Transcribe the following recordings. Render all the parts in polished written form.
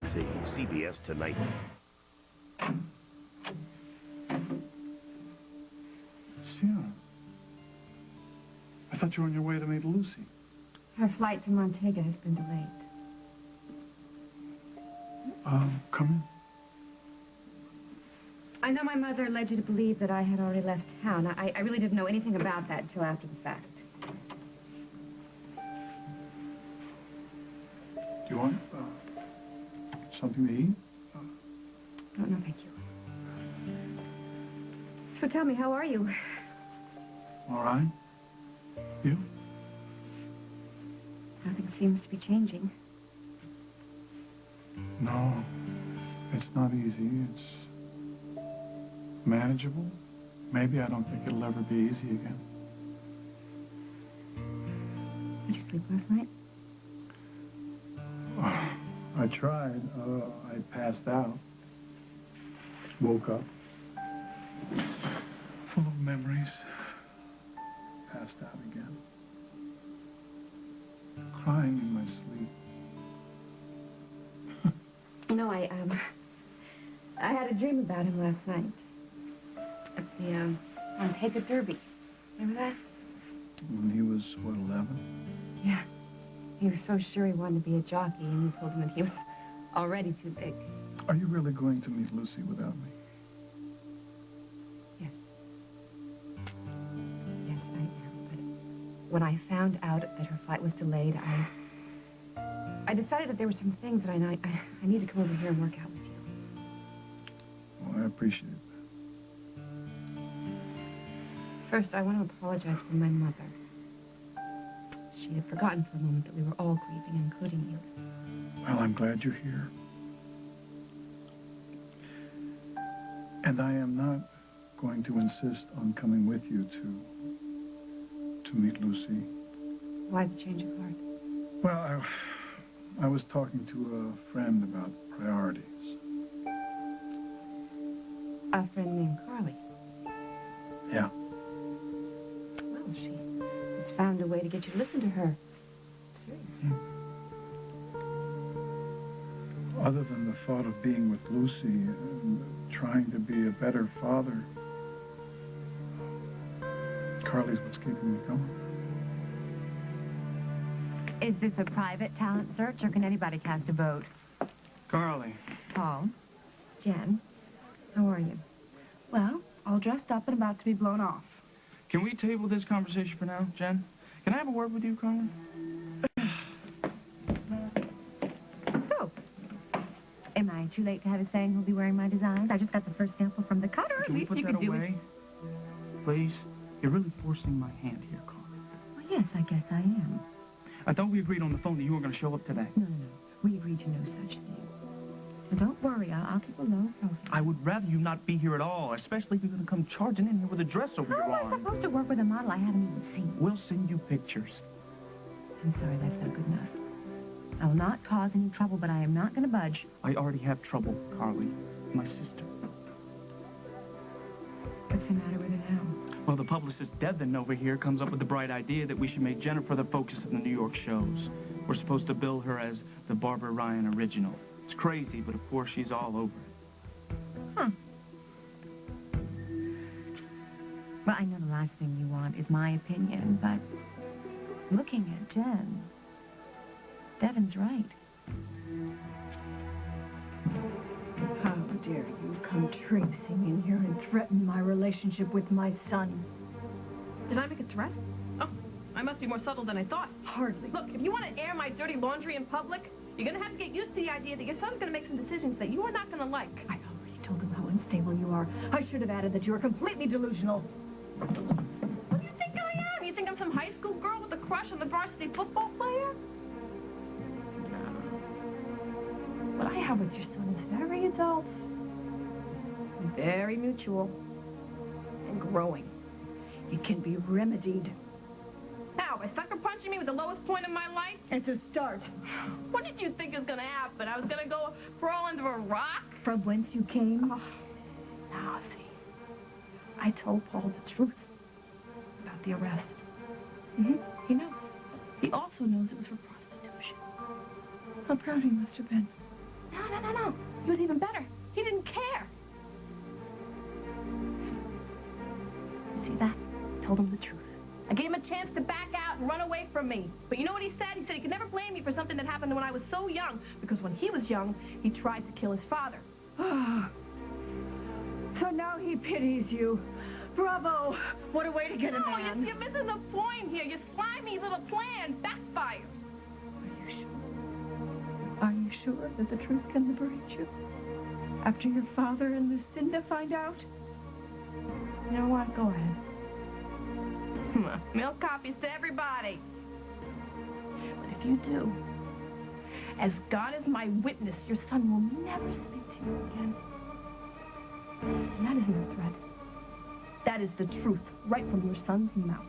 See CBS Tonight. Sienna, I thought you were on your way to meet Lucy. Her flight to Montega has been delayed. Come in. I know my mother led you to believe that I had already left town. I really didn't know anything about that until after the fact. Do you want something to eat? No, thank you. So tell me, how are you? All right. You? Nothing seems to be changing. No, it's not easy. It's manageable. Maybe. I don't think it'll ever be easy again. Did you sleep last night? I tried. I passed out. Woke up. Full of memories. Passed out again. Crying in my sleep. No, I had a dream about him last night. At the, Montega Derby. Remember that? When he was, what, 11? Yeah. He was so sure he wanted to be a jockey, and you told him that he was already too big. Are you really going to meet Lucy without me? Yes. Yes, I am. But when I found out that her flight was delayed, I decided that there were some things that I need to come over here and work out with you. Well, I appreciate that. First, I want to apologize for my mother. She had forgotten for a moment that we were all grieving, including you. Well, I'm glad you're here. And I am not going to insist on coming with you to meet Lucy. Why the change of heart? Well, I was talking to a friend about priorities. A friend named Carly. Yeah. Well, she has found a way to get you to listen to her. Seriously. Other than the thought of being with Lucy and trying to be a better father, Carly's what's keeping me going. Is this a private talent search, or can anybody cast a vote? Carly. Paul? Jen, how are you? Well, all dressed up and about to be blown off. Can we table this conversation for now, Jen? Can I have a word with you, Carly? So, am I too late to have a saying who'll be wearing my designs? I just got the first sample from the cutter. At Can we least put you that can do away? it. Please? You're really forcing my hand here, Carly. Well, yes, I guess I am. I thought we agreed on the phone that you were going to show up today. No. We agreed to no such thing. But don't worry, I'll keep a low profile. I would rather you not be here at all, especially if you're going to come charging in here with a dress over How your am I arm. supposed to work with a model I haven't even seen? We'll send you pictures. I'm sorry, that's not good enough. I will not cause any trouble, but I am not going to budge. I already have trouble, Carly. My sister. What's the matter with her now? Well, the publicist Devin over here comes up with the bright idea that we should make Jennifer the focus of the New York shows. We're supposed to bill her as the Barbara Ryan original. It's crazy, but of course she's all over it. Huh. Well, I know the last thing you want is my opinion, but looking at Jen, Devin's right. How dare you come traipsing in here and threaten my relationship with my son? Did I make a threat? Oh, I must be more subtle than I thought. Hardly. Look, if you want to air my dirty laundry in public, you're going to have to get used to the idea that your son's going to make some decisions that you are not going to like. I already told him how unstable you are. I should have added that you are completely delusional. What do you think I am? You think I'm some high school girl with a crush on the varsity football player? No. What I have with your son is very adult. Very mutual. And growing. It can be remedied. How? By sucker punching me with the lowest point in my life? It's a start. What did you think was going to happen? I was going to go crawl under a rock? From whence you came? Oh. Now, see. I told Paul the truth about the arrest. He knows. He also knows it was for prostitution. How proud he must have been. No, He was even better. He didn't care. You see that? I told him the truth. I gave him a chance to back out and run away from me. But you know what he said? He said he could never blame me for something that happened when I was so young, because when he was young, he tried to kill his father. So now he pities you. Bravo! What a way to get a man. You're missing the point here. Your slimy little plan backfired. Are you sure? Are you sure that the truth can liberate you? After your father and Lucinda find out? You know what? Go ahead. Milk copies to everybody. But if you do, as God is my witness, your son will never speak to you again. And that isn't a threat. That is the truth, right from your son's mouth.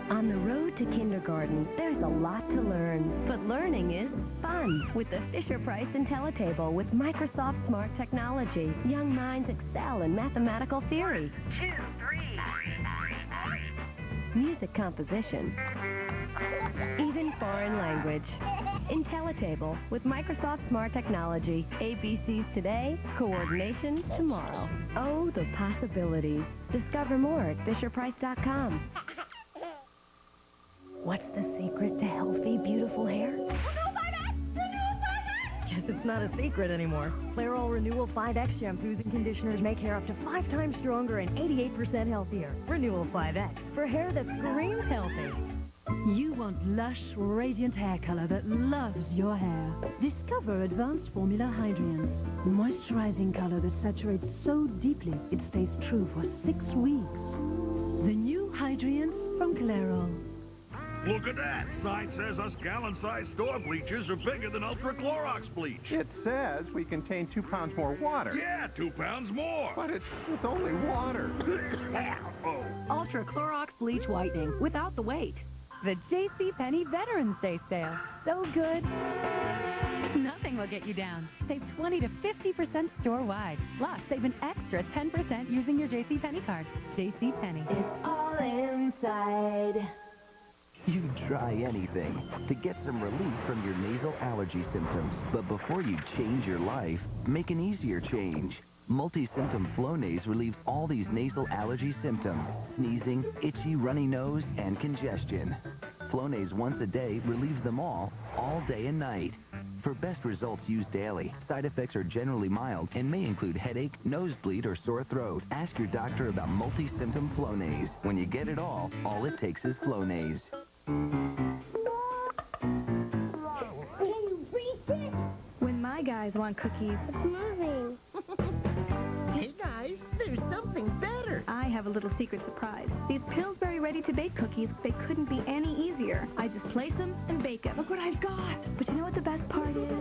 On the road to kindergarten, there's a lot to learn, but learning is fun with the Fisher-Price IntelliTable with Microsoft Smart Technology. Young minds excel in mathematical theory, 2, 3, music composition, even foreign language. IntelliTable with Microsoft Smart Technology. ABCs today, coordination tomorrow. Oh, the possibilities. Discover more at FisherPrice.com. What's the secret to healthy, beautiful hair? Guess it's not a secret anymore. Clairol Renewal 5X shampoos and conditioners make hair up to 5 times stronger and 88% healthier. Renewal 5X for hair that screams healthy. You want lush, radiant hair color that loves your hair. Discover Advanced Formula Hydrians. Moisturizing color that saturates so deeply it stays true for 6 weeks. The new Hydrians from Clairol. Look at that. Sign says us gallon-sized store bleachers are bigger than Ultra Clorox bleach. It says we contain 2 pounds more water. Yeah, 2 pounds more. But it's only water. Oh. Ultra Clorox bleach whitening without the weight. The JCPenney Veterans Day sale. So good. Nothing will get you down. Save 20 to 50% store-wide. Plus, save an extra 10% using your JCPenney card. JCPenney. It's all inside. You'd try anything to get some relief from your nasal allergy symptoms. But before you change your life, make an easier change. Multi-symptom Flonase relieves all these nasal allergy symptoms: sneezing, itchy, runny nose, and congestion. Flonase once a day relieves them all day and night. For best results, use daily. Side effects are generally mild and may include headache, nosebleed, or sore throat. Ask your doctor about multi-symptom Flonase. When you get it all it takes is Flonase. When my guys want cookies, it's moving. Hey guys, there's something better. I have a little secret surprise. These Pillsbury ready-to-bake cookies, they couldn't be any easier. I just place them and bake them. Look what I've got. But you know what the best part is?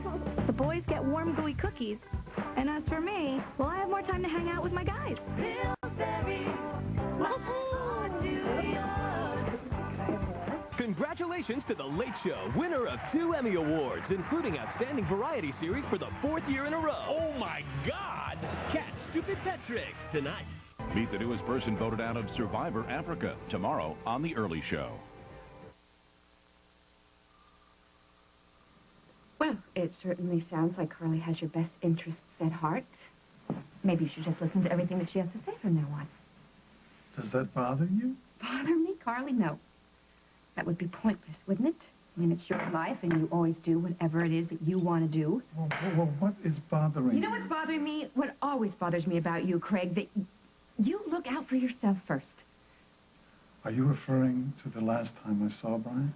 The boys get warm, gooey cookies. And as for me, well, I have more time to hang out with my guys. Pillsbury. Congratulations to The Late Show, winner of 2 Emmy Awards, including Outstanding Variety Series for the 4th year in a row. Oh, my God! Catch Stupid Pet Tricks tonight. Meet the newest person voted out of Survivor Africa tomorrow on The Early Show. Well, it certainly sounds like Carly has your best interests at heart. Maybe you should just listen to everything that she has to say from now on. Does that bother you? Bother me, Carly? No. That would be pointless, wouldn't it? I mean, it's your life, and you always do whatever it is that you want to do. Well, what is bothering you? You know what's bothering me? What always bothers me about you, Craig, that you look out for yourself first. Are you referring to the last time I saw Brian?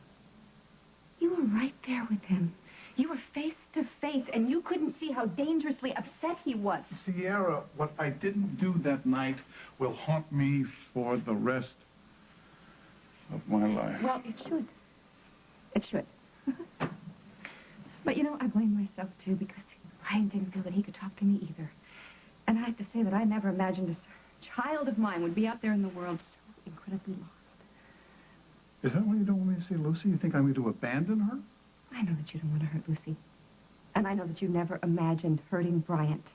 You were right there with him. You were face to face, and you couldn't see how dangerously upset he was. Sierra, what I didn't do that night will haunt me for the rest of my life. Well, it should. It should. But, you know, I blame myself, too, because Brian didn't feel that he could talk to me either. And I have to say that I never imagined child of mine would be out there in the world so incredibly lost. Is that why you don't want me to see Lucy? You think I'm going to abandon her? I know that you don't want to hurt Lucy. And I know that you never imagined hurting Bryant.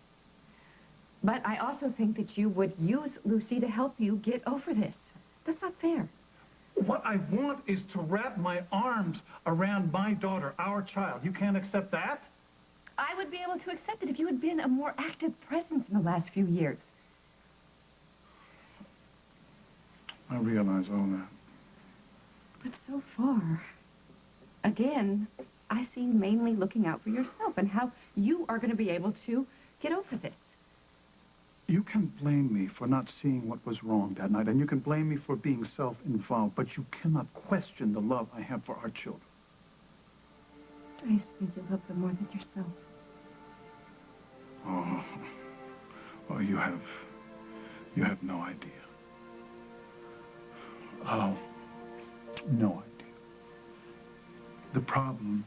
But I also think that you would use Lucy to help you get over this. That's not fair. What I want is to wrap my arms around my daughter, our child. You can't accept that? I would be able to accept it if you had been a more active presence in the last few years. I realize all that. But so far, again, I see you mainly looking out for yourself and how you are going to be able to get over this. You can blame me for not seeing what was wrong that night, and you can blame me for being self-involved, but you cannot question the love I have for our children. I used to think you loved them more than yourself. Oh, you have no idea. Oh, no idea. The problem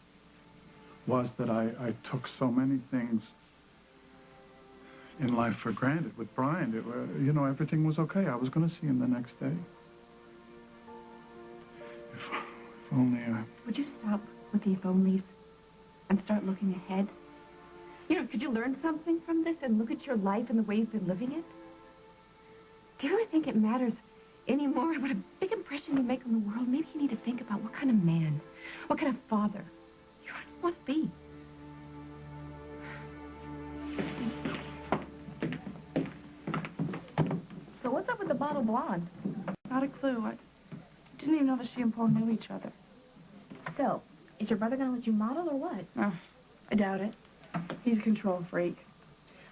was that I took so many things in life for granted. With Brian, you know, everything was okay. I was going to see him the next day. If only I... Would you stop with the if-onlys and start looking ahead? You know, could you learn something from this and look at your life and the way you've been living it? Do you ever think it matters anymore what a big impression you make on the world? Maybe you need to think about what kind of man, what kind of father you want to be. So what's up with the bottle blonde? Not a clue. I didn't even know that she and Paul knew each other. So, is your brother gonna let you model or what? Oh, I doubt it. He's a control freak.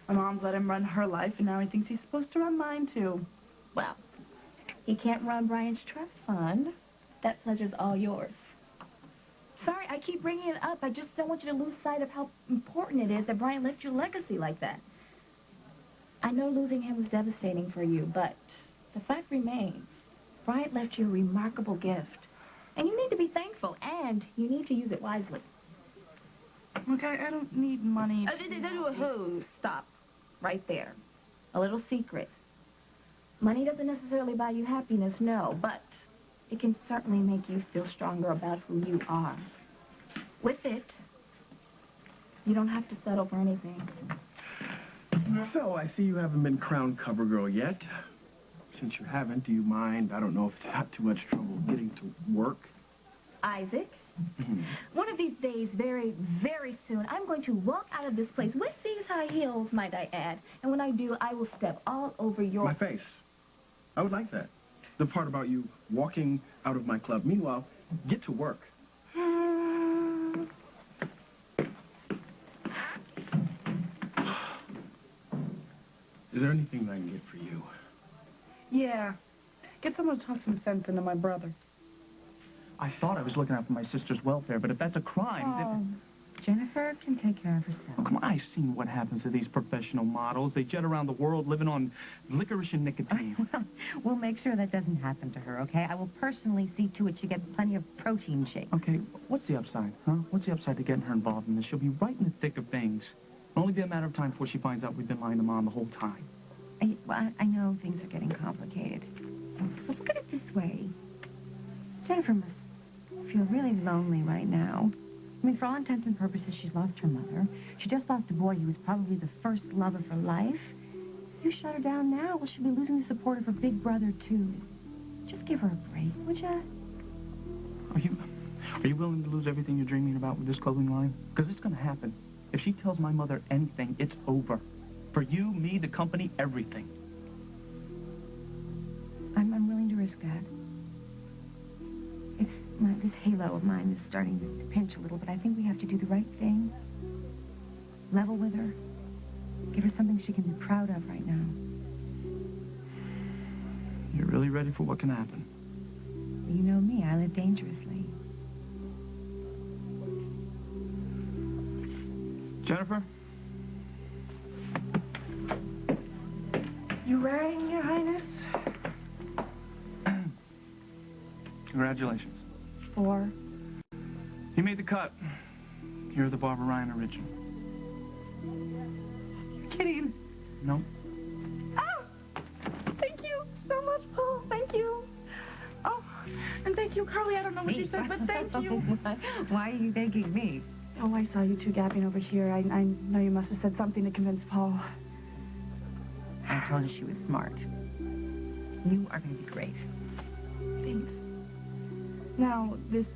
My mom's let him run her life, and now he thinks he's supposed to run mine, too. Well, he can't run Brian's trust fund. That pleasure's all yours. Sorry, I keep bringing it up. I just don't want you to lose sight of how important it is that Brian left you a legacy like that. I know losing him was devastating for you, but the fact remains, Bryant left you a remarkable gift. And you need to be thankful, and you need to use it wisely. Okay, I don't need money. Stop. Right there. A little secret. Money doesn't necessarily buy you happiness, no, but it can certainly make you feel stronger about who you are. With it, you don't have to settle for anything. So, I see you haven't been crowned cover girl yet. Since you haven't, do you mind, I don't know if it's not too much trouble, getting to work? Isaac, one of these days, very, very soon, I'm going to walk out of this place with these high heels, might I add. And when I do, I will step all over your... My face. I would like that. The part about you walking out of my club. Meanwhile, get to work. Is there anything I can get for you? Yeah. Get someone to talk some sense into my brother. I thought I was looking out for my sister's welfare, but if that's a crime, then... Jennifer can take care of herself. Oh, come on, I've seen what happens to these professional models. They jet around the world living on licorice and nicotine. Well, we'll make sure that doesn't happen to her, okay? I will personally see to it she gets plenty of protein shakes. Okay, what's the upside, huh? What's the upside to getting her involved in this? She'll be right in the thick of things. It'll only be a matter of time before she finds out we've been lying to Mom the whole time. I know things are getting complicated. But look at it this way. Jennifer must feel really lonely right now. I mean, for all intents and purposes, she's lost her mother. She just lost a boy who was probably the first love of her life. If you shut her down now, well, she'll be losing the support of her big brother, too. Just give her a break, would ya? Are you willing to lose everything you're dreaming about with this clothing line? Because it's going to happen. If she tells my mother anything, it's over. For you, me, the company, everything. I'm willing to risk that. This halo of mine is starting to pinch a little, but I think we have to do the right thing. Level with her. Give her something she can be proud of right now. You're really ready for what can happen? You know me, I live dangerously. Jennifer? You rang, Your Highness? Congratulations. Or? You made the cut. You're the Barbara Ryan original. You're kidding. No. Oh! Carly, I don't know what you said, but thank you. Why are you thanking me? Oh, I saw you two gabbing over here. I know you must have said something to convince Paul. I told her she was smart. You are going to be great. Thanks. Now, this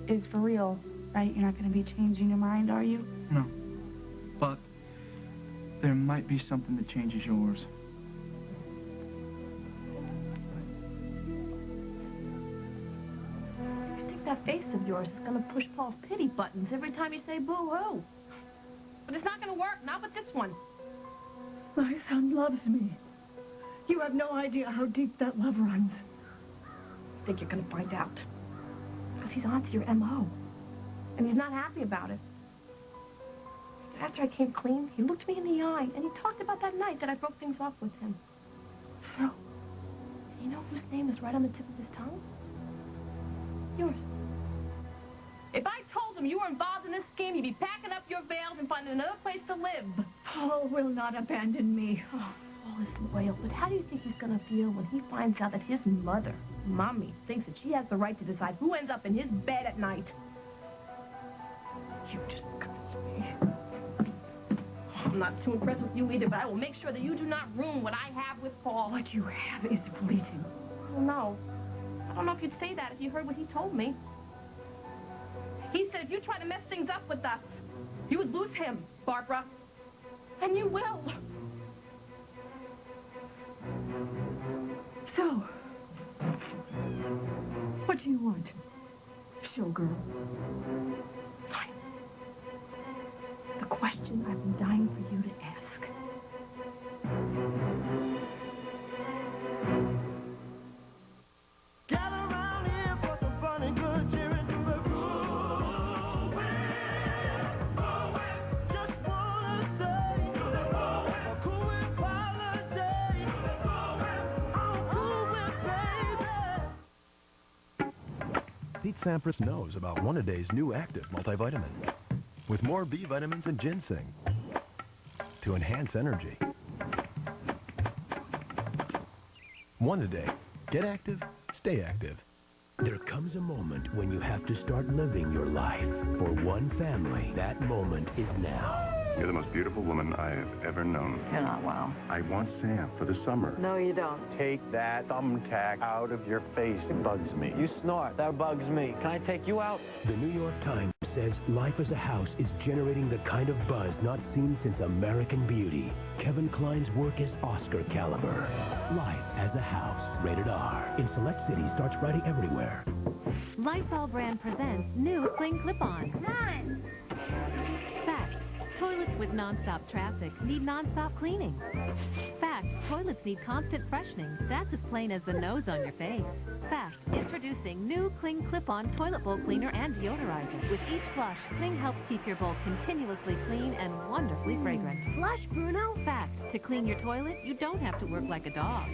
is for real, right? You're not going to be changing your mind, are you? No. But there might be something that changes yours. You think that face of yours is gonna push Paul's pity buttons every time you say boo-hoo. But it's not gonna work, not with this one. My son loves me. You have no idea how deep that love runs. I think you're gonna find out. Because he's onto your M.O. And he's not happy about it. After I came clean, he looked me in the eye, and he talked about that night that I broke things off with him. So, you know whose name is right on the tip of his tongue? Yours. If I told him you were involved in this scheme, he'd be packing up your veils and finding another place to live. Paul will not abandon me. Oh, Paul is loyal, but how do you think he's gonna feel when he finds out that his mother, Mommy, thinks that she has the right to decide who ends up in his bed at night? You disgust me. I'm not too impressed with you either, but I will make sure that you do not ruin what I have with Paul. What you have is fleeting. I don't know. I don't know if you'd say that if you heard what he told me. He said if you try to mess things up with us, you would lose him, Barbara. And you will. So, what do you want, showgirl? Fine. The question I've been dying for you to ask. Gather around here for some fun and good cheering to the just wanna say, a cool holiday. I'm cool with baby. Pete Sampras knows about One-A-Day's new active multivitamin with more B vitamins and ginseng to enhance energy. One-A-Day. Get active, stay active. There comes a moment when you have to start living your life. For one family, that moment is now. You're the most beautiful woman I have ever known. You're not well. I want Sam for the summer. No, you don't. Take that thumbtack out of your face. It bugs me. You snort. That bugs me. Can I take you out? The New York Times says Life as a House is generating the kind of buzz not seen since American Beauty. Kevin Kline's work is Oscar caliber. Life as a House. Rated R. In select cities starts Friday everywhere. Lysol brand presents new Cling Clip-On. None. Fact. Toilets with non-stop traffic need non-stop cleaning. Fact. Toilets need constant freshening. That's as plain as the nose on your face. Fact. Introducing new Cling Clip-On Toilet Bowl Cleaner and Deodorizer. With each flush, Cling helps keep your bowl continuously clean and wonderfully fragrant. Flush, Bruno. Fact. To clean your toilet, you don't have to work like a dog.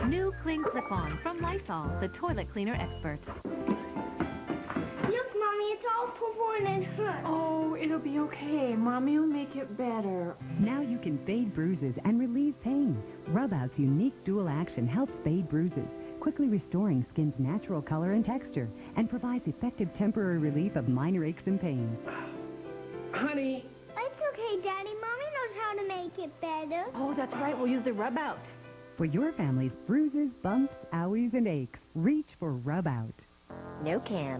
New Cling Clip-On from Lysol, the toilet cleaner expert. Look, Mommy, it's all purple and it hurts. Oh, it'll be okay. Mommy will make it better. Now you can fade bruises and relieve pain. Rub Out's unique dual action helps fade bruises, quickly restoring skin's natural color and texture, and provides effective temporary relief of minor aches and pains. Honey. It's okay, Daddy. Mommy knows how to make it better. Oh, that's right. We'll use the Rub Out. For your family's bruises, bumps, owies, and aches, reach for Rub Out. No can,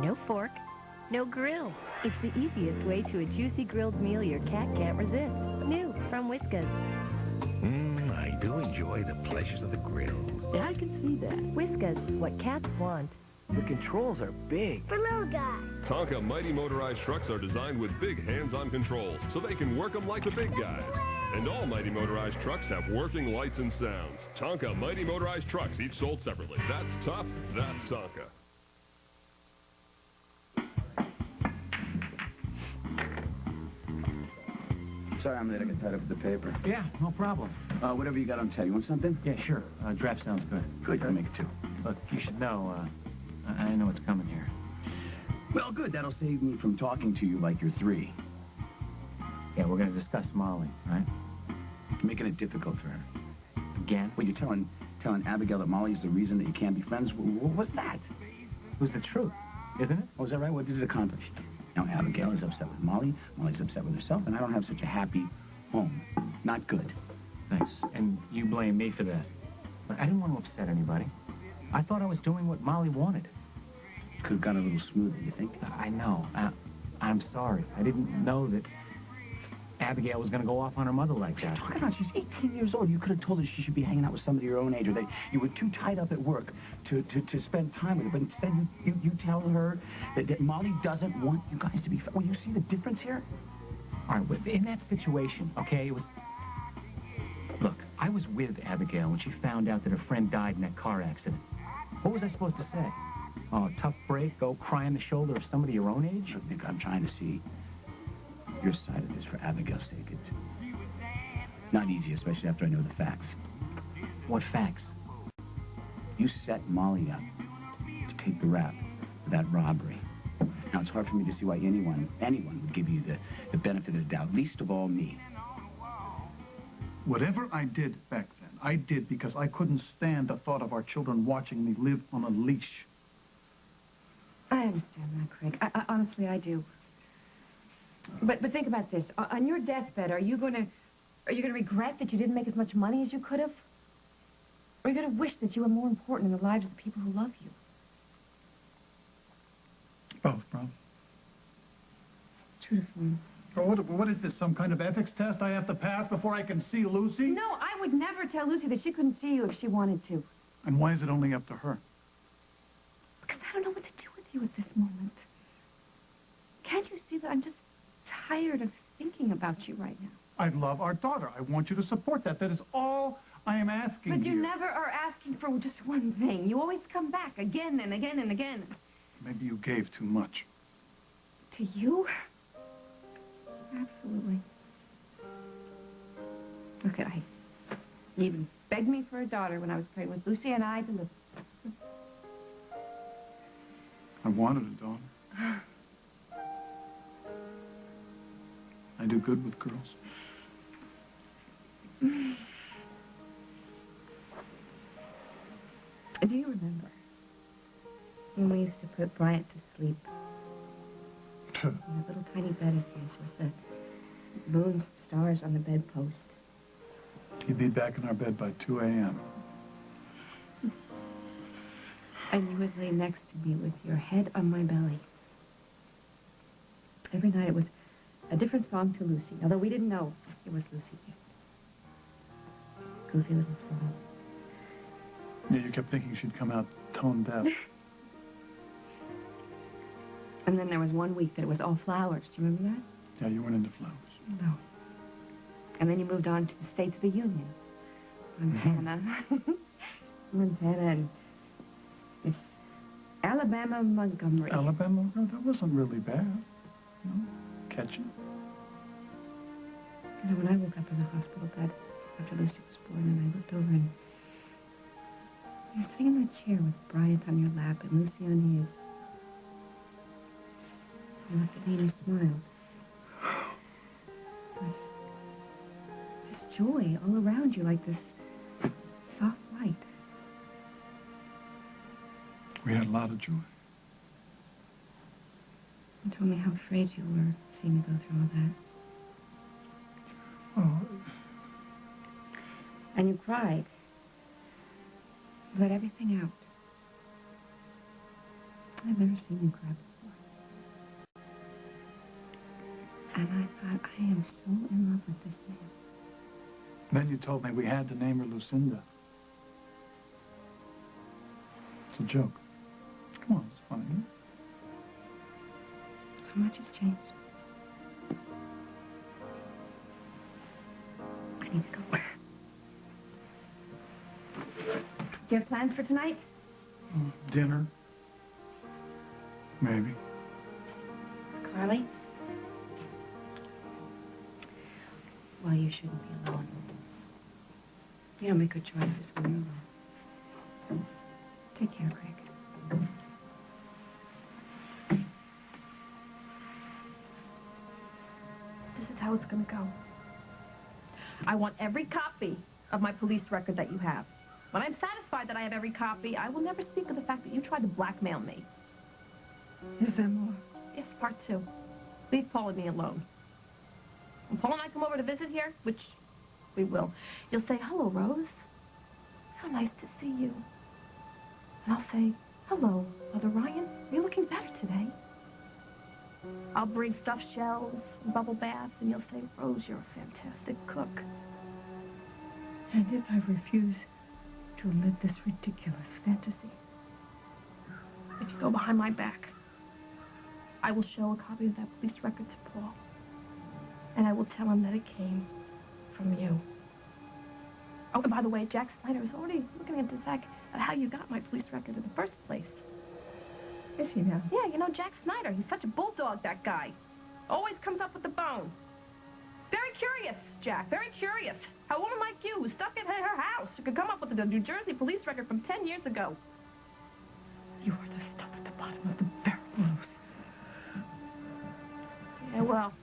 no fork, no grill. It's the easiest way to a juicy grilled meal your cat can't resist. New from Whiskas. I do enjoy the pleasures of the grill. Yeah, I can see that. Whiskas, what cats want. The controls are big. For little guys. Tonka Mighty Motorized trucks are designed with big hands-on controls, so they can work them like the big guys. And all Mighty Motorized trucks have working lights and sounds. Tonka Mighty Motorized trucks, each sold separately. That's tough, that's Tonka. Sorry I'm late. I got tied up with the paper. Yeah, no problem. Whatever you got on tap. You want something? Yeah, sure. Draft sounds good. Good. I'll make it two. Look, you should know, I know what's coming here. Well, good. That'll save me from talking to you like you're three. Yeah, we're going to discuss Molly, right? You're making it difficult for her. Again? Well, you're telling Abigail that Molly's the reason that you can't be friends? What's that? It was the truth, isn't it? Oh, is that right? What did it accomplish? Now, Abigail is upset with Molly. Molly's upset with herself, and I don't have such a happy home. Not good. Thanks. And you blame me for that. But I didn't want to upset anybody. I thought I was doing what Molly wanted. Could have gone a little smoother, you think? I know. I'm sorry. I didn't know that Abigail was going to go off on her mother like that. Talk about, she's 18 years old. You could have told her she should be hanging out with somebody your own age, or that you were too tied up at work to spend time with her. But instead, you tell her that Molly doesn't want you guys to be... Well, you see the difference here? All right, in that situation, okay, it was... Look, I was with Abigail when she found out that her friend died in that car accident. What was I supposed to say? Oh, tough break, go cry on the shoulder of somebody your own age? Look, Nick, I'm trying to see your side of this for Abigail's sake. It's not easy, especially after I know the facts. What facts? You set Molly up to take the rap for that robbery. Now, it's hard for me to see why anyone would give you the benefit of the doubt, least of all me. Whatever I did back then, I did because I couldn't stand the thought of our children watching me live on a leash. I understand that, Craig. Honestly, I do. But think about this. On your deathbed, are you gonna regret that you didn't make as much money as you could have? Or are you gonna wish that you were more important in the lives of the people who love you? Both, bro. True to form. What is this, some kind of ethics test I have to pass before I can see Lucy? No, I would never tell Lucy that she couldn't see you if she wanted to. And why is it only up to her? Because I don't know what to do with you at this moment. Can't you see that I'm just tired of thinking about you right now? I love our daughter. I want you to support that. That is all I am asking But you here. never are asking for just one thing. You always come back again and again and again. Maybe you gave too much. To you? Absolutely. Look, you even begged me for a daughter when I was pregnant with Lucy, and I delivered. I wanted a daughter. I do good with girls. Do you remember when we used to put Bryant to sleep? In that little tiny bed of his with the moons and stars on the bedpost. He'd be back in our bed by 2 a.m. And you would lay next to me with your head on my belly. Every night it was a different song to Lucy, although we didn't know it was Lucy. Goofy little song. Yeah, you kept thinking she'd come out tone deaf. And then there was one week that it was all flowers. Do you remember that? Yeah, you weren't into flowers. No. And then you moved on to the States of the Union. Montana. Montana and Miss Alabama Montgomery. Alabama? No, that wasn't really bad. You know, catchy. You know, when I woke up in the hospital bed after Lucy was born, and I looked over and you were sitting in that chair with Bryant on your lap and Lucy on his. You looked at me and you smiled. It was just joy all around you, like this soft light. We had a lot of joy. You told me how afraid you were seeing me go through all that. Oh. And you cried. You let everything out. I've never seen you cry before. And I thought, I am so in love with this man. Then you told me we had to name her Lucinda. It's a joke. Come on, it's funny. Huh? So much has changed. I need to go. Do you have plans for tonight? Dinner. Maybe. Carly? Well, you shouldn't be alone. You don't make good choices when you're alone. Take care, Craig. This is how it's gonna go. I want every copy of my police record that you have. When I'm satisfied that I have every copy, I will never speak of the fact that you tried to blackmail me. Is there more? Yes, part 2. Leave Paul and me alone. When Paul and I come over to visit here, which we will, you'll say, hello, Rose. How nice to see you. And I'll say, hello, Mother Ryan. You're looking better today. I'll bring stuffed shells, bubble baths, and you'll say, Rose, you're a fantastic cook. And if I refuse to live this ridiculous fantasy? If you go behind my back, I will show a copy of that police record to Paul. And I will tell him that it came from you. Oh, and by the way, Jack Snyder is already looking into the fact of how you got my police record in the first place. Is he now? Yeah, you know Jack Snyder. He's such a bulldog, that guy. Always comes up with the bone. Very curious, Jack, very curious. How a woman like you, who's stuck in her house, could come up with a New Jersey police record from 10 years ago. You are the stuff at the bottom of the barrel, Rose. Yeah, well,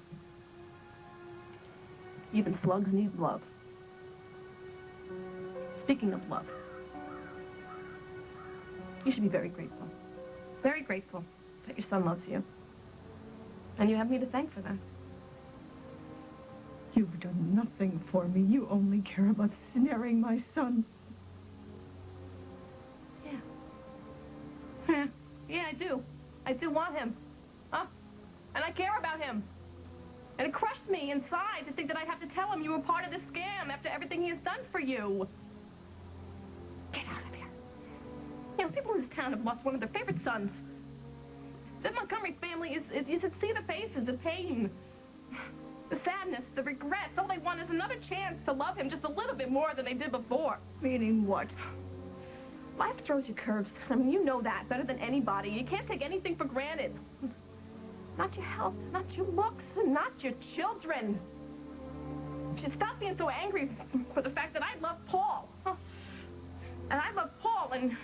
even slugs need love. Speaking of love, you should be very grateful. Very grateful that your son loves you. And you have me to thank for that. You've done nothing for me. You only care about snaring my son. Yeah. Yeah, I do. I do want him. Huh? And I care about him. And it crushed me inside to think that I'd have to tell him you were part of this scam after everything he has done for you. Get out of here. You know, people in this town have lost one of their favorite sons. The Montgomery family you should see the faces, the pain, the sadness, the regrets. All they want is another chance to love him just a little bit more than they did before. Meaning what? Life throws you curves. I mean, you know that better than anybody. You can't take anything for granted. Not your health, not your looks, and not your children. You should stop being so angry for the fact that I love Paul. And I love Paul, and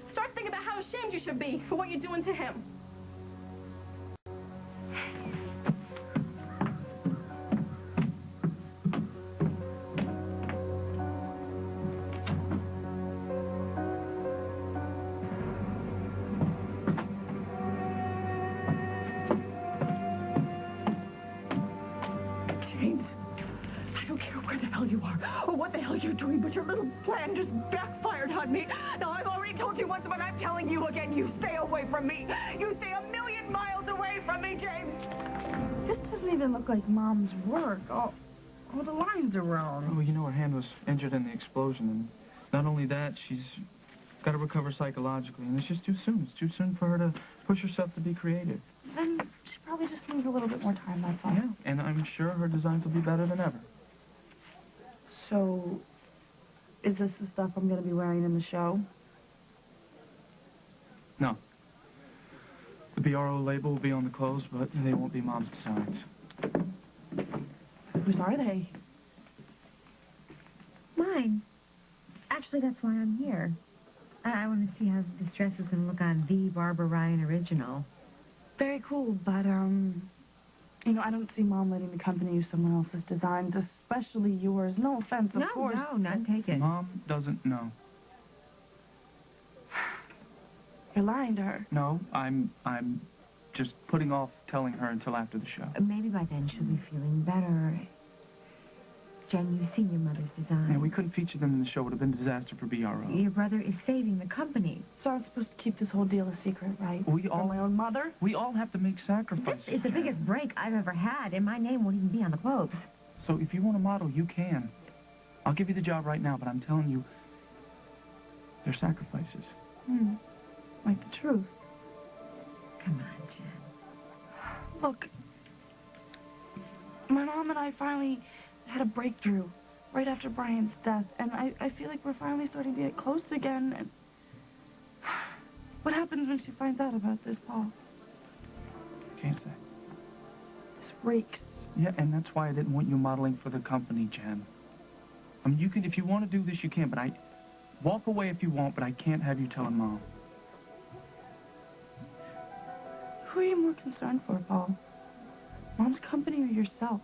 start thinking about how ashamed you should be for what you're doing to him. You're doing, but your little plan just backfired on me. Now, I've already told you once, but I'm telling you again, you stay away from me. You stay 1,000,000 miles away from me, James. This doesn't even look like Mom's work. All the lines are wrong. Oh, you know, her hand was injured in the explosion, and not only that, she's got to recover psychologically, and it's just too soon. It's too soon for her to push herself to be creative. Then she probably just needs a little bit more time, that's all. Yeah, and I'm sure her designs will be better than ever. So, is this the stuff I'm going to be wearing in the show? No. The BRO label will be on the clothes, but they won't be Mom's designs. Whose are they? Mine. Actually, that's why I'm here. I want to see how this dress was going to look on the Barbara Ryan original. Very cool, but, you know, I don't see Mom letting the company use someone else's designs, especially yours. No offense, of course. No, none taken. Mom doesn't know. You're lying to her. No, I'm just putting off telling her until after the show. Maybe by then she'll be feeling better. Jen, you've seen your mother's design. Yeah, we couldn't feature them in the show. It would have been a disaster for BRO. Your brother is saving the company. So I'm supposed to keep this whole deal a secret, right? From my own mother? We all have to make sacrifices. This is the biggest break I've ever had, and my name won't even be on the clothes. So if you want a model, you can. I'll give you the job right now, but I'm telling you, they're sacrifices. Like the truth. Come on, Jen. Look, my mom and I finally had a breakthrough right after Brian's death, and I feel like we're finally starting to get close again. And what happens when she finds out about this, Paul? Can't say. This reeks. Yeah, and that's why I didn't want you modeling for the company, Jen. I mean, you can, if you want to do this, you can, but walk away if you want, but I can't have you telling Mom. Who are you more concerned for, Paul? Mom's company or yourself?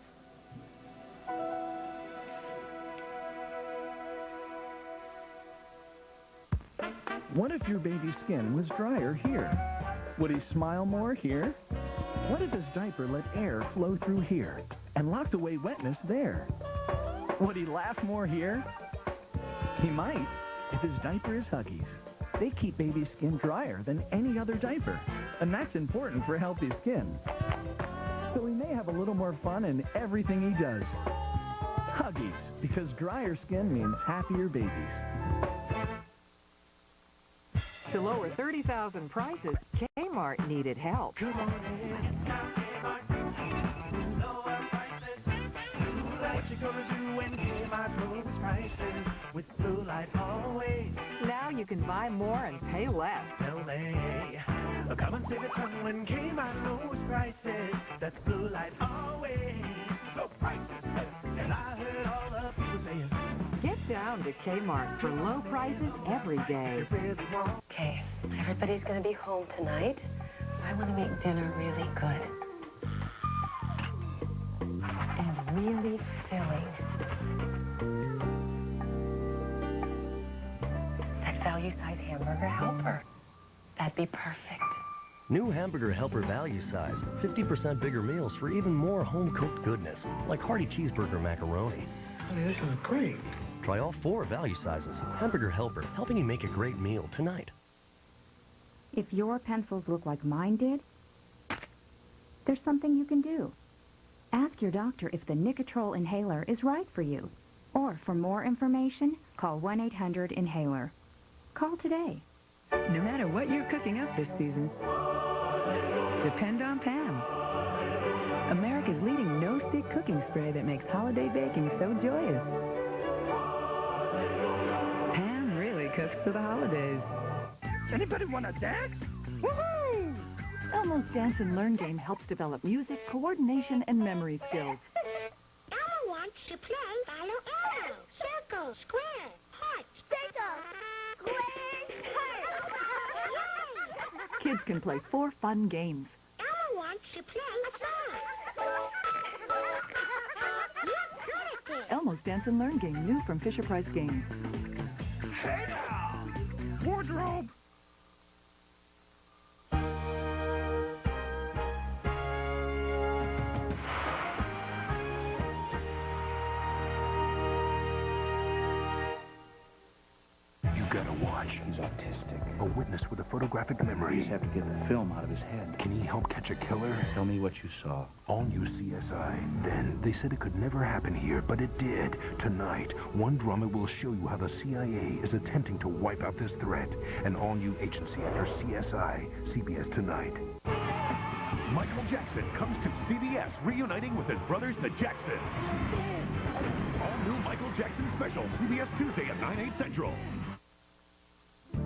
What if your baby's skin was drier here? Would he smile more here? What if his diaper let air flow through here and locked away wetness there? Would he laugh more here? He might if his diaper is Huggies. They keep baby's skin drier than any other diaper, and that's important for healthy skin. So he may have a little more fun in everything he does. Huggies, because drier skin means happier babies. To lower 30,000 prices, Kmart needed help. Come on in, lower prices. What you gonna do when Kmart lowers prices? With Blue Light always. Now you can buy more and pay less. LA. Come and save a ton when Kmart lowers prices. That's Blue Light always. Low prices, as I heard all the people saying. Get down to Kmart for low prices every day. Okay, everybody's gonna be home tonight. I want to make dinner really good. And really filling. That value-size hamburger helper. That'd be perfect. New Hamburger Helper Value Size. 50% bigger meals for even more home-cooked goodness, like hearty cheeseburger macaroni. Honey, this is great. Try all 4 value sizes. Hamburger Helper, helping you make a great meal tonight. If your pencils look like mine did, there's something you can do. Ask your doctor if the Nicotrol inhaler is right for you. Or for more information, call 1-800-INHALER. Call today. No matter what you're cooking up this season, depend on Pam. America's leading no-stick cooking spray that makes holiday baking so joyous. Pam really cooks for the holidays. Anybody want to dance? Woohoo! Elmo's Dance and Learn game helps develop music, coordination, and memory skills. Elmo wants to play follow arrow. Circle, square, heart, circle, square, heart. Kids can play 4 fun games. Elmo wants to play a song. Look good at this. Elmo's Dance and Learn game, new from Fisher-Price Games. Hey now! Wardrobe! Gotta watch. He's autistic. A witness with a photographic memory. You just have to get the film out of his head. Can he help catch a killer? Tell me what you saw. All new CSI. Then, they said it could never happen here, but it did. Tonight, one drama will show you how the CIA is attempting to wipe out this threat. An all-new agency under CSI. CBS Tonight. Michael Jackson comes to CBS, reuniting with his brothers, the Jacksons. All new Michael Jackson special, CBS Tuesday at 9/8 Central.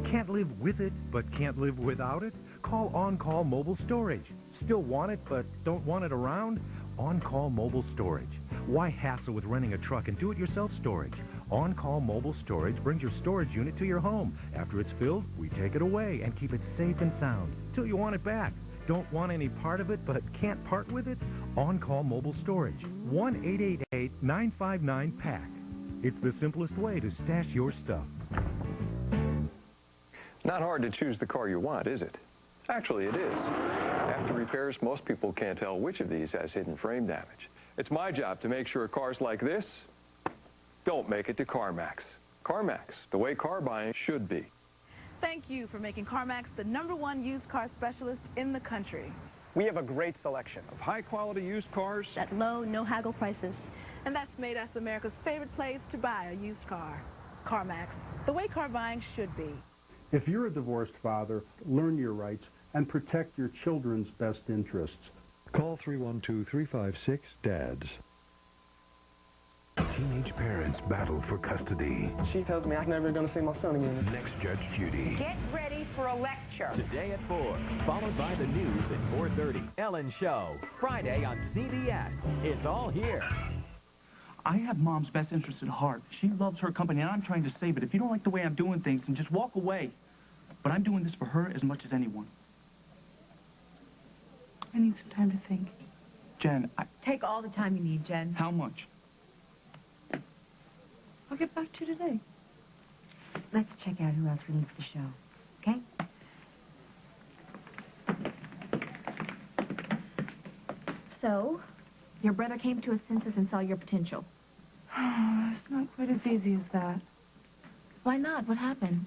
Can't live with it, but can't live without it? Call On-Call Mobile Storage. Still want it, but don't want it around? On-Call Mobile Storage. Why hassle with renting a truck and do-it-yourself storage? On-Call Mobile Storage brings your storage unit to your home. After it's filled, we take it away and keep it safe and sound till you want it back. Don't want any part of it, but can't part with it? On-Call Mobile Storage. 1-888-959-PACK. It's the simplest way to stash your stuff. Not hard to choose the car you want, is it? Actually, it is. After repairs, most people can't tell which of these has hidden frame damage. It's my job to make sure cars like this don't make it to CarMax. CarMax, the way car buying should be. Thank you for making CarMax the #1 used car specialist in the country. We have a great selection of high-quality used cars at low, no-haggle prices. And that's made us America's favorite place to buy a used car. CarMax, the way car buying should be. If you're a divorced father, learn your rights and protect your children's best interests. Call 312-356-DADS. Teenage parents battled for custody. She tells me I'm never going to see my son again. Next Judge Judy. Get ready for a lecture. Today at 4, followed by the news at 4:30. Ellen Show, Friday on CBS. It's all here. I have Mom's best interest at heart. She loves her company, and I'm trying to save it. If you don't like the way I'm doing things, then just walk away. But I'm doing this for her as much as anyone. I need some time to think. Jen, Take all the time you need, Jen. How much? I'll get back to you today. Let's check out who else relieved the show, okay? So, your brother came to his senses and saw your potential. It's not quite as easy as that. Why not? What happened?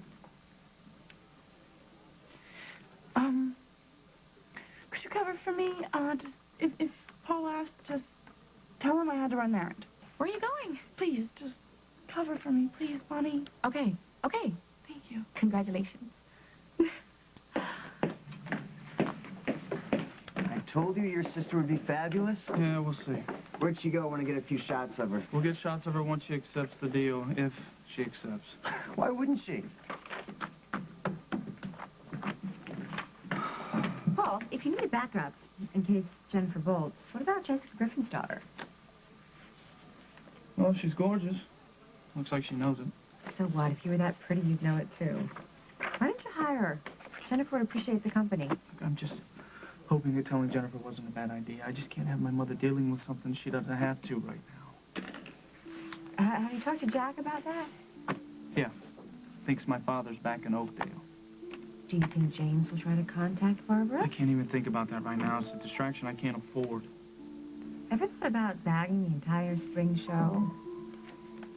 Could you cover for me? Just, if Paul asks, just tell him I had to run an errand. Where are you going? Please, just cover for me, please, Bonnie. Okay. Thank you. Congratulations. I told you your sister would be fabulous. Yeah, we'll see. Where'd she go? I want to get a few shots of her. We'll get shots of her once she accepts the deal, if she accepts. Why wouldn't she? Paul, if you need a backup in case Jennifer bolts, what about Jessica Griffin's daughter? Well, she's gorgeous. Looks like she knows it. So what? If you were that pretty, you'd know it too. Why didn't you hire her? Jennifer would appreciate the company. Look, I'm just hoping that telling Jennifer wasn't a bad idea. I just can't have my mother dealing with something she doesn't have to right now. Have you talked to Jack about that? Yeah. Thinks my father's back in Oakdale. Do you think James will try to contact Barbara? I can't even think about that right now. It's a distraction I can't afford. Ever thought about bagging the entire spring show?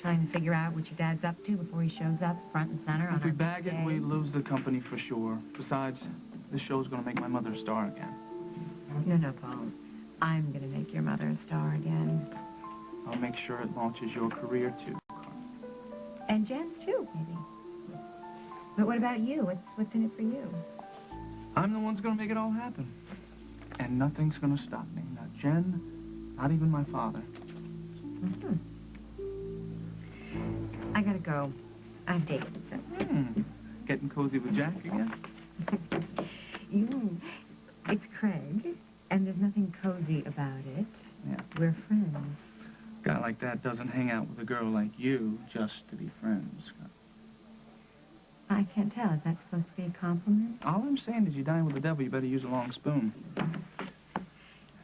Trying to figure out what your dad's up to before he shows up front and center on If we our bag it, day? we lose the company for sure. Besides, this show's gonna make my mother a star again. No, Paul. I'm gonna make your mother a star again. I'll make sure it launches your career, too. And Jen's, too, maybe. But what about you? What's in it for you? I'm the one's gonna make it all happen. And nothing's gonna stop me. Not Jen, not even my father. Mm-hmm. I gotta go. I have dates. Getting cozy with Jack again? It's Craig, and there's nothing cozy about it. Yeah. We're friends. A guy like that doesn't hang out with a girl like you just to be friends. I can't tell. Is that supposed to be a compliment? All I'm saying is you dine with the devil, you better use a long spoon.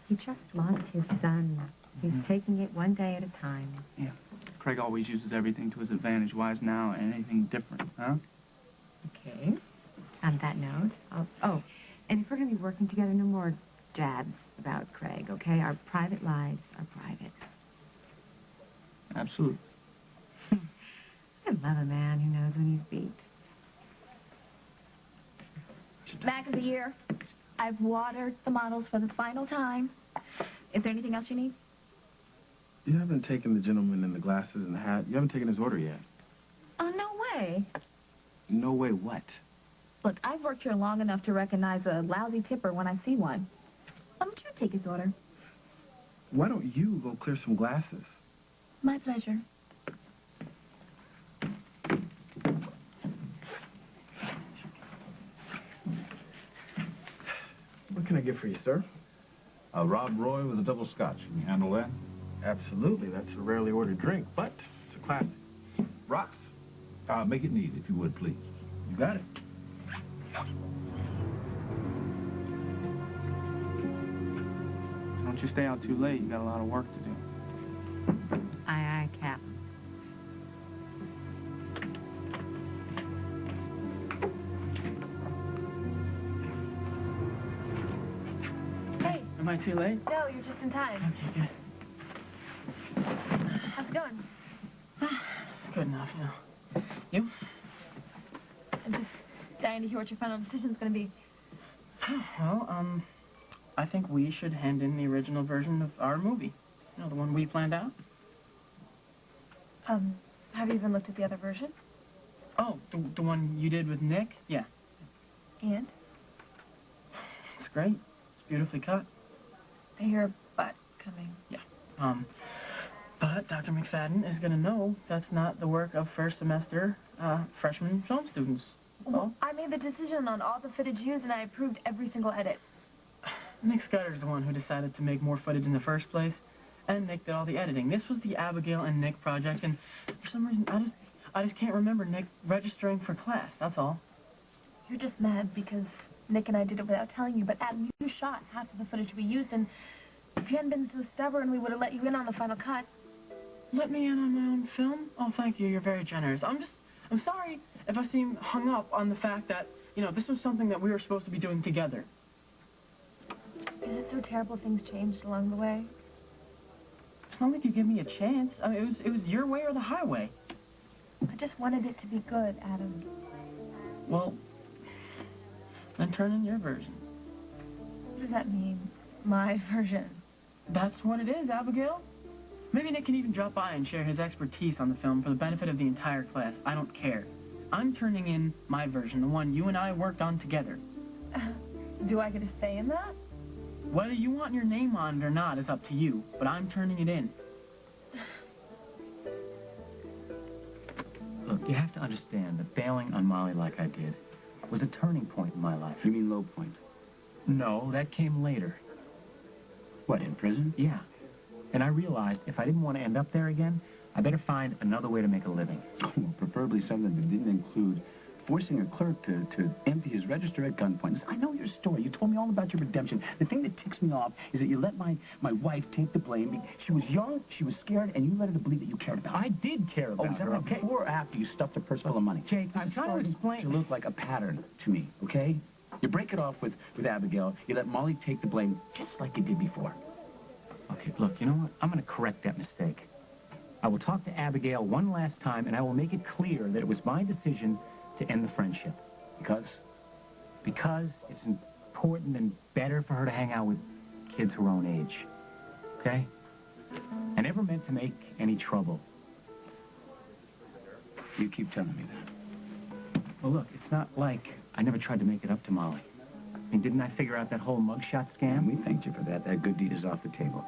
He just lost his son. He's taking it one day at a time. Yeah. Craig always uses everything to his advantage. Why is now anything different, huh? Okay. On that note, oh, and if we're going to be working together, no more jabs about Craig, okay? Our private lives are private. Absolutely. I love a man who knows when he's beat. Back of the year, I've watered the models for the final time. Is there anything else you need? You haven't taken the gentleman in the glasses and the hat. You haven't taken his order yet. Oh, no way. No way what? Look, I've worked here long enough to recognize a lousy tipper when I see one. Why don't you take his order? Why don't you go clear some glasses? My pleasure. What can I get for you, sir? A Rob Roy with a double scotch. Can you handle that? Absolutely. That's a rarely ordered drink, but it's a classic. Rocks? Make it neat, if you would, please. You got it. Don't you stay out too late. You got a lot of work to do. Aye, Cap. Hey. Am I too late? No, you're just in time. Okay, good. How's it going? It's good enough, you know. You? I'm just dying to hear what your final decision's going to be. Well, I think we should hand in the original version of our movie. You know, the one we planned out. Have you even looked at the other version? Oh, the one you did with Nick? Yeah. And? It's great. It's beautifully cut. I hear a butt coming. Yeah. But Dr. McFadden is going to know that's not the work of first semester freshman film students. That's all. I made the decision on all the footage used, and I approved every single edit. Nick Scudder's the one who decided to make more footage in the first place, and Nick did all the editing. This was the Abigail and Nick project, and for some reason, I just can't remember Nick registering for class, that's all. You're just mad because Nick and I did it without telling you, but Adam, you shot half of the footage we used, and if you hadn't been so stubborn, we would have let you in on the final cut. Let me in on my own film? Oh, thank you. You're very generous. I'm sorry if I seem hung up on the fact that, you know, this was something that we were supposed to be doing together. Is it so terrible things changed along the way? It's not like you give me a chance. I mean, it was your way or the highway. I just wanted it to be good, Adam. Well, then turn in your version. What does that mean? My version? That's what it is, Abigail. Maybe Nick can even drop by and share his expertise on the film for the benefit of the entire class. I don't care. I'm turning in my version, the one you and I worked on together. Do I get a say in that? Whether you want your name on it or not is up to you, but I'm turning it in. Look, you have to understand that bailing on Molly like I did was a turning point in my life. You mean low point? No, that came later. What, in prison? Yeah. And I realized if I didn't want to end up there again, I better find another way to make a living. Well, preferably something that didn't include forcing a clerk to empty his register at gunpoint. Listen, I know your story. You told me all about your redemption. The thing that ticks me off is that you let my wife take the blame. She was young, she was scared, and you let her to believe that you cared about her. I did care about her. Is that right? Okay. Before or after you stuffed a purse full of money? Jake, I'm trying to explain. To look like a pattern to me, okay? You break it off with Abigail. You let Molly take the blame just like you did before. Okay, look, you know what? I'm going to correct that mistake. I will talk to Abigail one last time, and I will make it clear that it was my decision to end the friendship. Because? Because it's important and better for her to hang out with kids her own age. Okay? I never meant to make any trouble. You keep telling me that. Well, look, it's not like I never tried to make it up to Molly. I mean, didn't I figure out that whole mugshot scam? We thanked you for that. That good deed is off the table.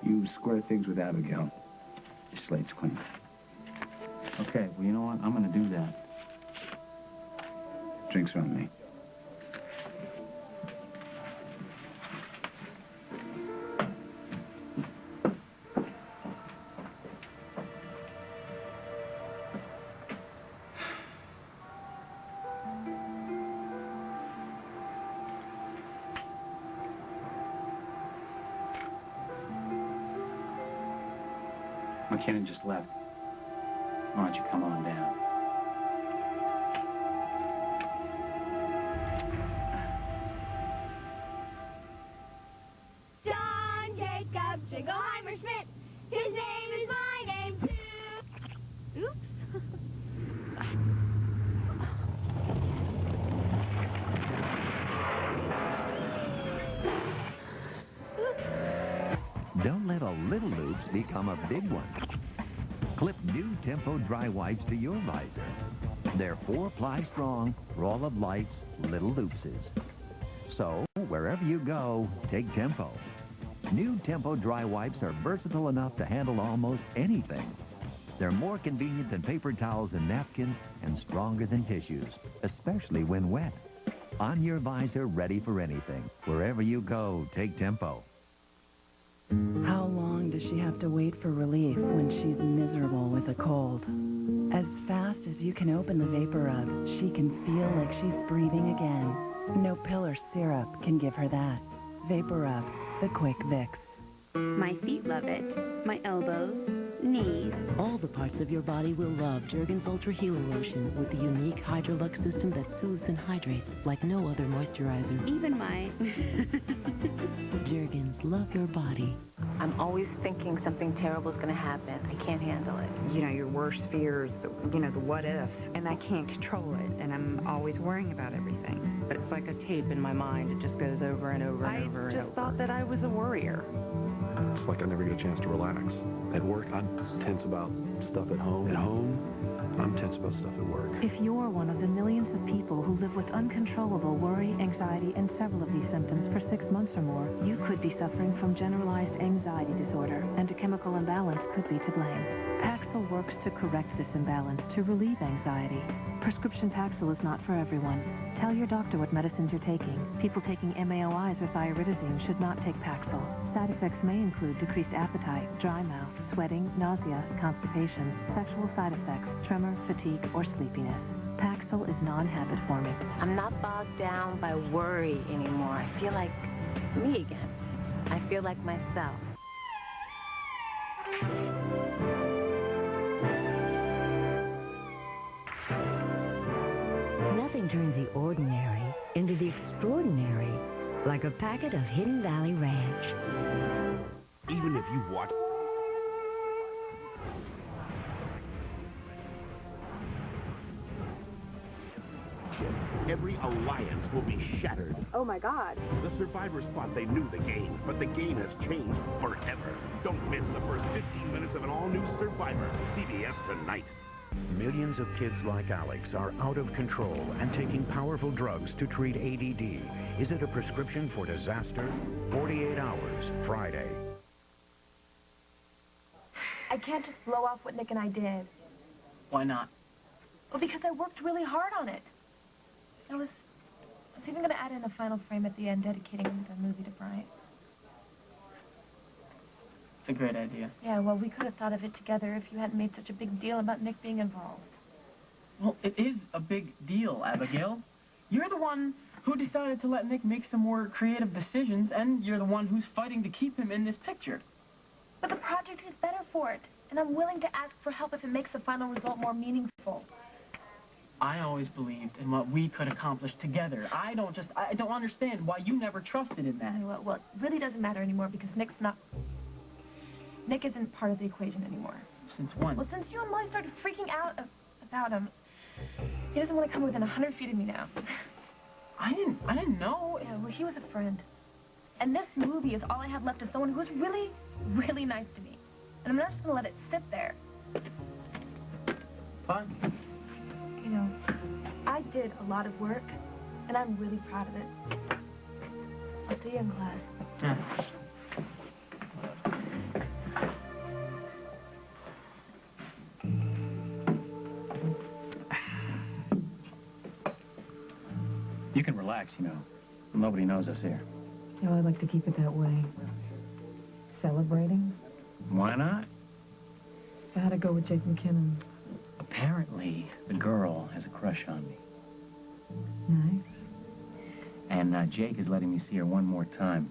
You square things with Abigail. Your slate's clean. Okay, well, you know what? I'm going to do that. Drinks are on me. McKinnon just left. Why don't you come on down? John Jacob Jingleheimer Schmidt. His name is my name, too. Oops. Don't let a little loops become a big one. Clip new Tempo dry wipes to your visor. They're 4-ply strong for all of life's little loopses. So, wherever you go, take Tempo. New Tempo dry wipes are versatile enough to handle almost anything. They're more convenient than paper towels and napkins and stronger than tissues, especially when wet. On your visor, ready for anything. Wherever you go, take Tempo. How long does she have to wait for relief when she's miserable with a cold? As fast as you can open the Vapor Rub, she can feel like she's breathing again. No pill or syrup can give her that. Vapor Rub, the quick Vicks. My feet love it. My elbows, knees. All the parts of your body will love Jergens Ultra Hero Lotion with the unique Hydrolux system that soothes and hydrates like no other moisturizer. Even my... Jergens, love your body. I'm always thinking something terrible is going to happen. I can't handle it. You know, your worst fears, the what ifs, and I can't control it, and I'm always worrying about everything. But it's like a tape in my mind. It just goes over and over and over and over. I just thought that I was a worrier. It's like I never get a chance to relax. At work, I'm tense about stuff at home. At home, I'm tense about stuff at work. If you're one of the millions of people who live with uncontrollable worry, anxiety, and several of these symptoms for 6 months or more, you could be suffering from generalized anxiety disorder, and a chemical imbalance could be to blame. Paxil works to correct this imbalance to relieve anxiety. Prescription Paxil is not for everyone. Tell your doctor what medicines you're taking. People taking MAOIs or thiouridazine should not take Paxil. Side effects may include decreased appetite, dry mouth, sweating, nausea, constipation, sexual side effects, tremor, fatigue, or sleepiness. Paxil is non-habit forming. I'm not bogged down by worry anymore. I feel like me again. I feel like myself. Nothing turns the ordinary into the extraordinary like a packet of Hidden Valley Ranch. Even if you watch... Every alliance will be shattered. Oh my God. The survivors thought they knew the game, but the game has changed forever. Don't miss the first 15 minutes of an all-new Survivor. CBS tonight. Millions of kids like Alex are out of control and taking powerful drugs to treat ADD. Is it a prescription for disaster? 48 Hours, Friday. I can't just blow off what Nick and I did. Why not? Well, because I worked really hard on it. I was even going to add in a final frame at the end dedicating the movie to Bryant. It's a great idea. Yeah, well, we could have thought of it together if you hadn't made such a big deal about Nick being involved. Well, it is a big deal, Abigail. You're the one who decided to let Nick make some more creative decisions, and you're the one who's fighting to keep him in this picture. But the project is better for it, and I'm willing to ask for help if it makes the final result more meaningful. I always believed in what we could accomplish together. I don't understand why you never trusted in that. Well, it really doesn't matter anymore because Nick isn't part of the equation anymore. Since when? Well, since you and Molly started freaking out about him, he doesn't want to come within 100 feet of me now. I didn't know. Yeah, well, he was a friend. And this movie is all I have left of someone who was really, really nice to me. And I'm not just going to let it sit there. Fine. You know, I did a lot of work, and I'm really proud of it. I'll see you in class. Yeah. You can relax, you know. Nobody knows us here. You know, I'd like to keep it that way. Celebrating? Why not? So how'd it go with Jake McKinnon? Apparently, the girl has a crush on me. Nice. And Jake is letting me see her one more time.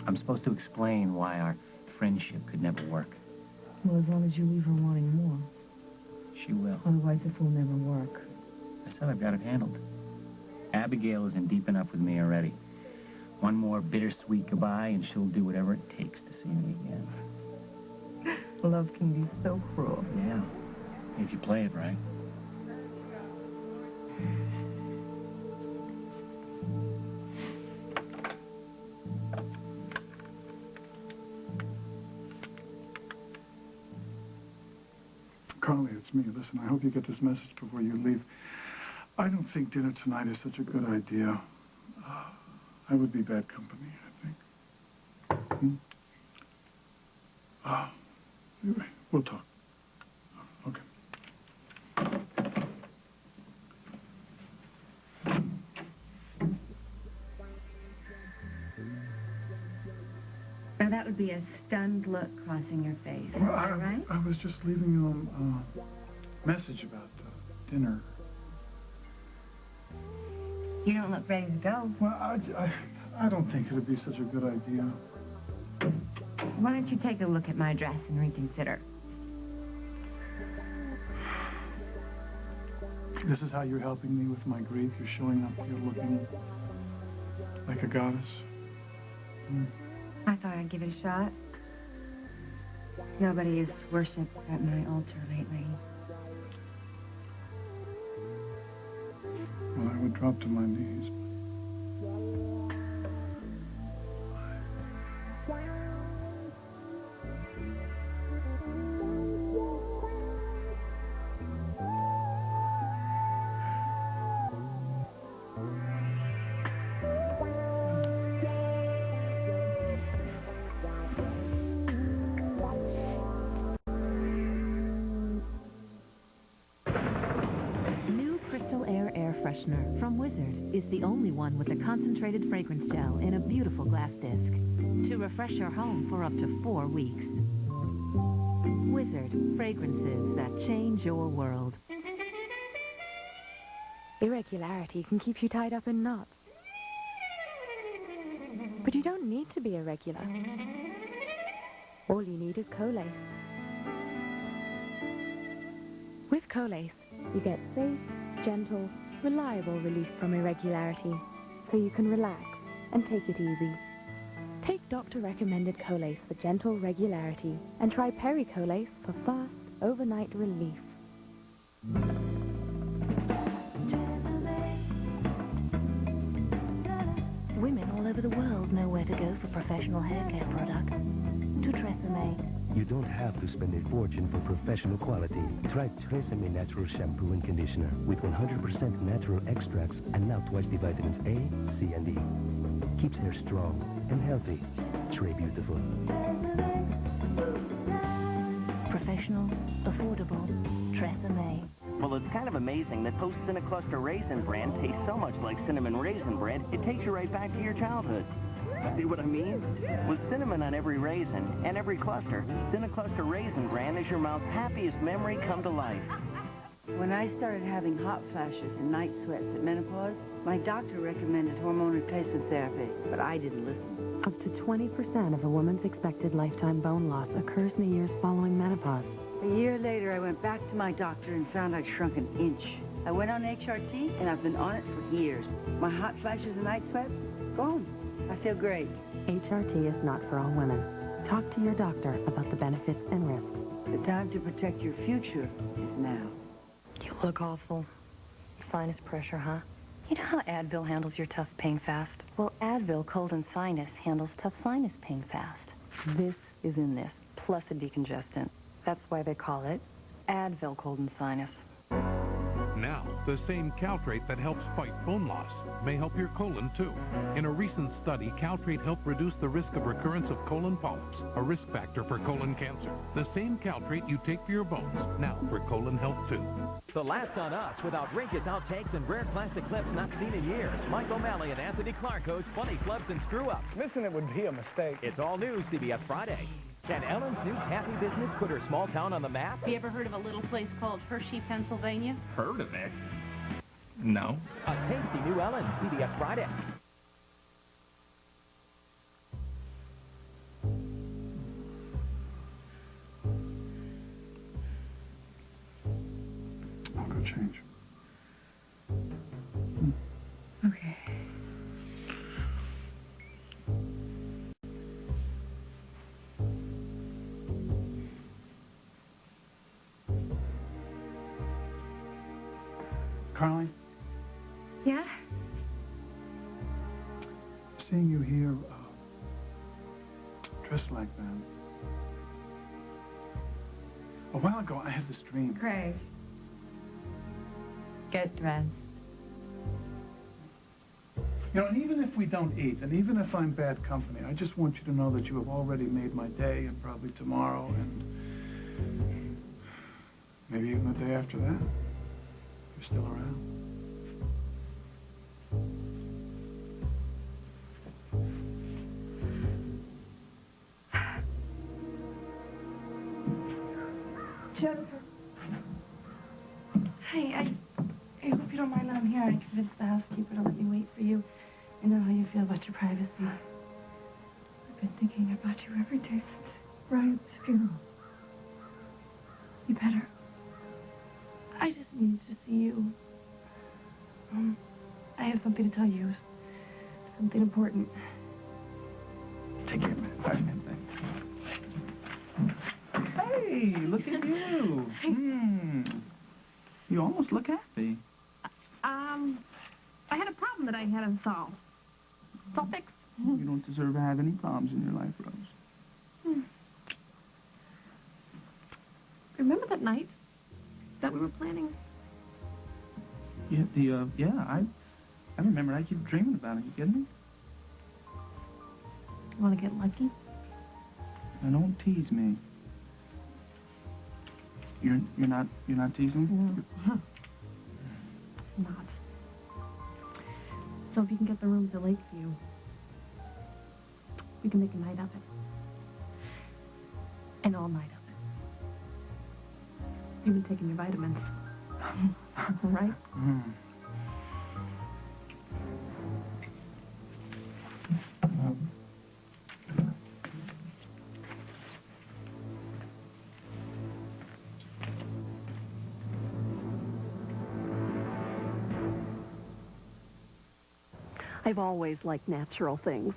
I'm supposed to explain why our friendship could never work. Well, as long as you leave her wanting more. She will. Otherwise, this will never work. I said I've got it handled. Abigail isn't deep enough with me already. One more bittersweet goodbye, and she'll do whatever it takes to see me again. Love can be so cruel. Yeah, if you play it right. Carly, it's me. Listen, I hope you get this message before you leave. I don't think dinner tonight is such a good idea. I would be bad company, I think. We'll talk. Okay. Now, that would be a stunned look crossing your face. Is that right? I was just leaving you a message about dinner. You don't look ready to go. Well, I don't think it would be such a good idea. Why don't you take a look at my dress and reconsider? This is how you're helping me with my grief. You're showing up here looking like a goddess. I thought I'd give it a shot. Nobody has worshipped at my altar lately. Well, I would drop to my knees. From Wizard is the only one with a concentrated fragrance gel in a beautiful glass disc to refresh your home for up to 4 weeks. Wizard, fragrances that change your world. Irregularity can keep you tied up in knots. But you don't need to be irregular. All you need is Colace. With Colace, you get safe, gentle, reliable relief from irregularity, so you can relax and take it easy. Take doctor-recommended Colace for gentle regularity and try Peri-Colace for fast, overnight relief. Women all over the world know where to go for professional hair care products. To Tresemme. You don't have to spend a fortune for professional quality. Try Tresemme Natural Shampoo and Conditioner with 100% natural extracts and now twice the vitamins A, C, and E. Keeps hair strong and healthy. Très beautiful. Professional, affordable, Tresemme. Well, it's kind of amazing that Post's Cinnacluster Raisin Bran tastes so much like cinnamon raisin bread, it takes you right back to your childhood. See what I mean? With cinnamon on every raisin and every cluster, Cinnacluster Raisin Bran is your mouth's happiest memory come to life. When I started having hot flashes and night sweats at menopause, my doctor recommended hormone replacement therapy, but I didn't listen. Up to 20% of a woman's expected lifetime bone loss occurs in the years following menopause. A year later, I went back to my doctor and found I'd shrunk an inch. I went on HRT, and I've been on it for years. My hot flashes and night sweats, gone. I feel great. HRT is not for all women. Talk to your doctor about the benefits and risks. The time to protect your future is now. You look awful. Sinus pressure, huh? You know how Advil handles your tough pain fast? Well, Advil Cold and Sinus handles tough sinus pain fast. This is in this, plus a decongestant. That's why they call it Advil Cold and Sinus. Now, the same Caltrate that helps fight bone loss may help your colon, too. In a recent study, Caltrate helped reduce the risk of recurrence of colon polyps, a risk factor for colon cancer. The same Caltrate you take for your bones, now for colon health, too. The Laughs on Us with outrageous outtakes and rare classic clips not seen in years. Mike O'Malley and Anthony Clark host funny flubs and screw-ups. Missing it would be a mistake. It's all new CBS Friday. Can Ellen's new taffy business put her small town on the map? Have you ever heard of a little place called Hershey, Pennsylvania? Heard of it? No. A tasty new Ellen, CBS Friday. I'll go change. Okay. Carly, Yeah? seeing you here dressed like that. A while ago, I had this dream. Craig. Get dressed. You know, and even if we don't eat, and even if I'm bad company, I just want you to know that you have already made my day, and probably tomorrow, and maybe even the day after that. You're still around. Jennifer. Hey, I hope you don't mind that I'm here. I convinced the housekeeper to let me wait for you. I know how you feel about your privacy. I've been thinking about you every day since Ryan's funeral. You better. I just needed to see you. I have something to tell you. Something important. Take care, man. Bye, man. Hey, look at you. You almost look happy. I had a problem that I had to solve. It's all fixed. You don't deserve to have any problems in your life, Rose. Remember that night that we were planning? Yeah, I remember. I keep dreaming about it. You kidding me? You want to get lucky? Now, don't tease me. You're not teasing? No. Not. So if you can get the room to Lakeview, we can make a night of it. An all night of it. You've been taking your vitamins. Right? I've always liked natural things.